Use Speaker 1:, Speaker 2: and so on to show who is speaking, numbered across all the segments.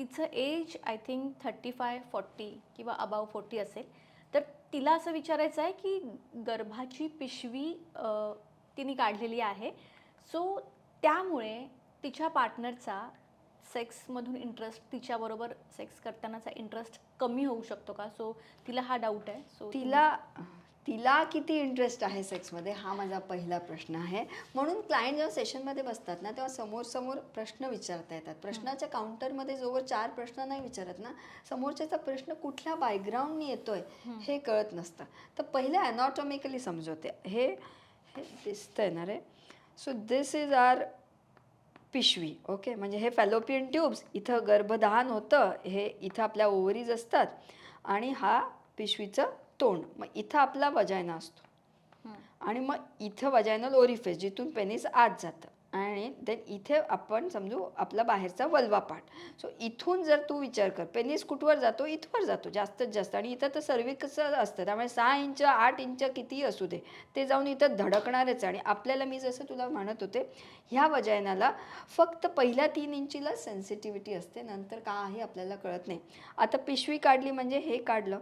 Speaker 1: तिचं age I think 35-40 किंवा above 40 असेल. तर तिला असं विचारायचं आहे की गर्भाची पिशवी तिने काढलेली आहे. सो त्यामुळे तिच्या पार्टनरचा सेक्समधून इंटरेस्ट, तिच्याबरोबर सेक्स करतानाचा इंटरेस्ट कमी होऊ शकतो का? सो तिला हा डाऊट आहे. सो
Speaker 2: तिला तिला किती इंटरेस्ट आहे सेक्समध्ये हा माझा पहिला प्रश्न आहे. म्हणून क्लायंट जेव्हा सेशनमध्ये बसतात ना तेव्हा समोर प्रश्न विचारता येतात. प्रश्नाच्या काउंटरमध्ये जोवर 4 प्रश्न नाही विचारत ना, समोरच्याचा प्रश्न कुठल्या बॅकग्राऊंडनी येतोय हे कळत नसतं. तर पहिले ॲनाटॉमिकली समजवते. हे हे दिसतंय ना रे. सो दिस इज आर पिशवी. ओके, म्हणजे हे फॅलोपियन ट्यूब्स, इथं गर्भधान होतं, हे इथं आपल्या ओव्हरीज असतात आणि हा पिशवीचं तोंड. मग इथं आपला वजायना असतो आणि मग इथं वजायनल ओरिफेस जिथून पेनिस आत जातं आणि देन इथे आपण समजू आपला बाहेरचा वल्वा पार्ट. सो इथून जर तू विचार कर पेनिस कुठवर जातो, इथवर जातो जास्तीत जास्त. आणि इथं तर सर्विक्सचं असतं, त्यामुळे 6 इंच 8 इंच कितीही असू दे ते जाऊन इथं धडकणारच. आणि आपल्याला मी जसं तुला म्हणत होते ह्या वजायनाला फक्त पहिल्या 3 इंचीला सेन्सिटिव्हिटी असते, नंतर काही आपल्याला कळत नाही. आता पिशवी काढली म्हणजे हे काढलं,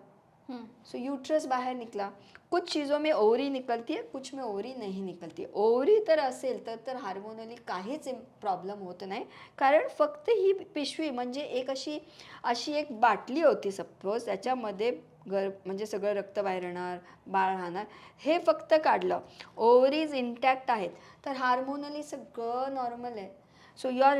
Speaker 2: सो यूट्रस बाहर निकला. कुछ चीज़ों में ओवरी निकलती है, कुछ में ओवरी नहीं निकलती है. ओवरी तर असेल तर हार्मोनली काहीच प्रॉब्लेम होत नाही, कारण फक्त ही पिशवी म्हणजे एक अशी अशी एक बाटली होती सपोज, त्याच्यामध्ये म्हणजे सगळं रक्त बाहेर येणार, बाळ राहणार, हे फक्त काढलं. ओवरीज इंटॅक्ट आहेत, तर हार्मोनली सगळं नॉर्मल आहे. सो युअर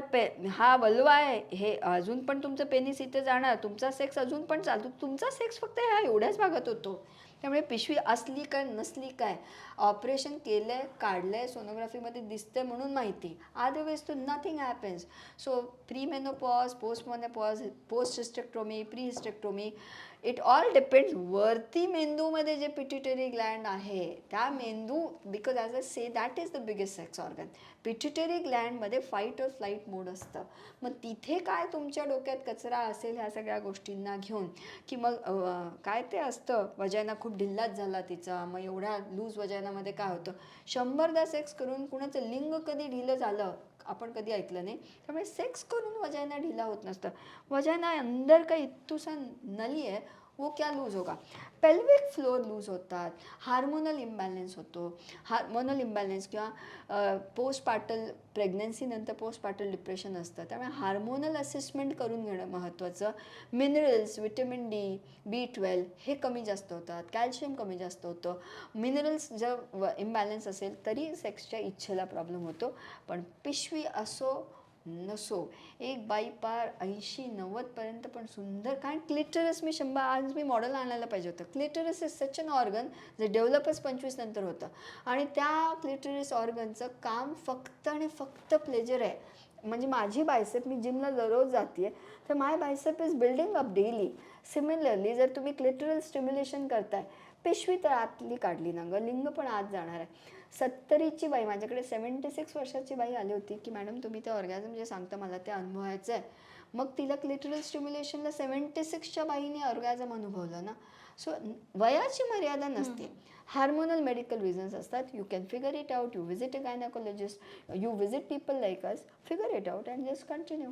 Speaker 2: हा वल्वा आहे, हे अजून पण तुमचं पेनिस इथे जाणार, तुमचा सेक्स अजून पण चालतो. तुमचा सेक्स फक्त ह्या एवढ्याच भागात होतो. त्यामुळे पिशवी असली काय नसली काय, ऑपरेशन केलं आहे, काढलं आहे, सोनोग्राफीमध्ये दिसतं म्हणून माहिती, otherwise too nothing happens. So pre menopause, post menopause, post hysterectomy, pre hysterectomy, it all depends. वरती मेंदूमध्ये जे पिट्युटरी ग्लँड आहे त्या मेंदू, because as a say that is the biggest sex organ. Pituitary ग्लँडमध्ये फाईट और फ्लाईट मोड असतं. मग तिथे काय तुमच्या डोक्यात कचरा असेल ह्या सगळ्या गोष्टींना घेऊन, की मग काय ते असतं वजायना खूप ढिल्लाच झाला तिचा, मग एवढ्या लूज वजायनामध्ये काय होतं. 100दा सेक्स करून कुणाचं लिंग कधी ढिलं झालं आपण कधी ऐकलं नाही. त्यामुळे सेक्स करून वजायना ढिला होत नसतं. वजायना अंदर का इत्तूसा नली आहे, वो क्या लूज होगा. पेल्विक फ्लोर लूज होतात, हार्मोनल इम्बॅलन्स होतो. हार्मोनल इम्बॅलन्स किंवा पोस्टपार्टल प्रेग्नन्सीनंतर पोस्टपार्टल डिप्रेशन असतं, त्यामुळे हार्मोनल असेसमेंट करून घेणं महत्त्वाचं. मिनरल्स, विटॅमिन डी, B12 हे कमी जास्त होतात, कॅल्शियम कमी जास्त होतं. मिनरल्स जर इम्बॅलन्स असेल तरी सेक्सच्या इच्छेला प्रॉब्लेम होतो. पण पिशवी असो नसो, एक बाई पार 80-90पर्यंत पण सुंदर. कारण क्लिटरस मी आज मी मॉडेल आणायला पाहिजे होतं. क्लिटरस इज सच अन ऑर्गन जे डेव्हलपच 25 नंतर होतं आणि त्या क्लिटरस ऑर्गनचं काम फक्त आणि फक्त प्लेजर आहे. म्हणजे माझी बायसेप, मी जिमला दररोज जाते, तर my bicep is building up daily. Similarly जर तुम्ही क्लिटरल स्टिम्युलेशन करताय, पिशवी तर आतली काढली ना गं, लिंग पण आत जाणार आहे. 70ची बाई, माझ्याकडे 76 वर्षाची बाई आली होती की मॅडम तुम्ही ते ऑर्गॅझम जे सांगता मला ते अनुभवायचं आहे. मग तिला क्लिटरल स्टिम्युलेशनला 76च्या बाईने ऑर्गॅझम अनुभवलं ना. सो वयाची मर्यादा नसते. हार्मोनल मेडिकल रिझन्स असतात. You can figure it out, you visit a gynaecologist, you visit people like us, figure it out and just continue.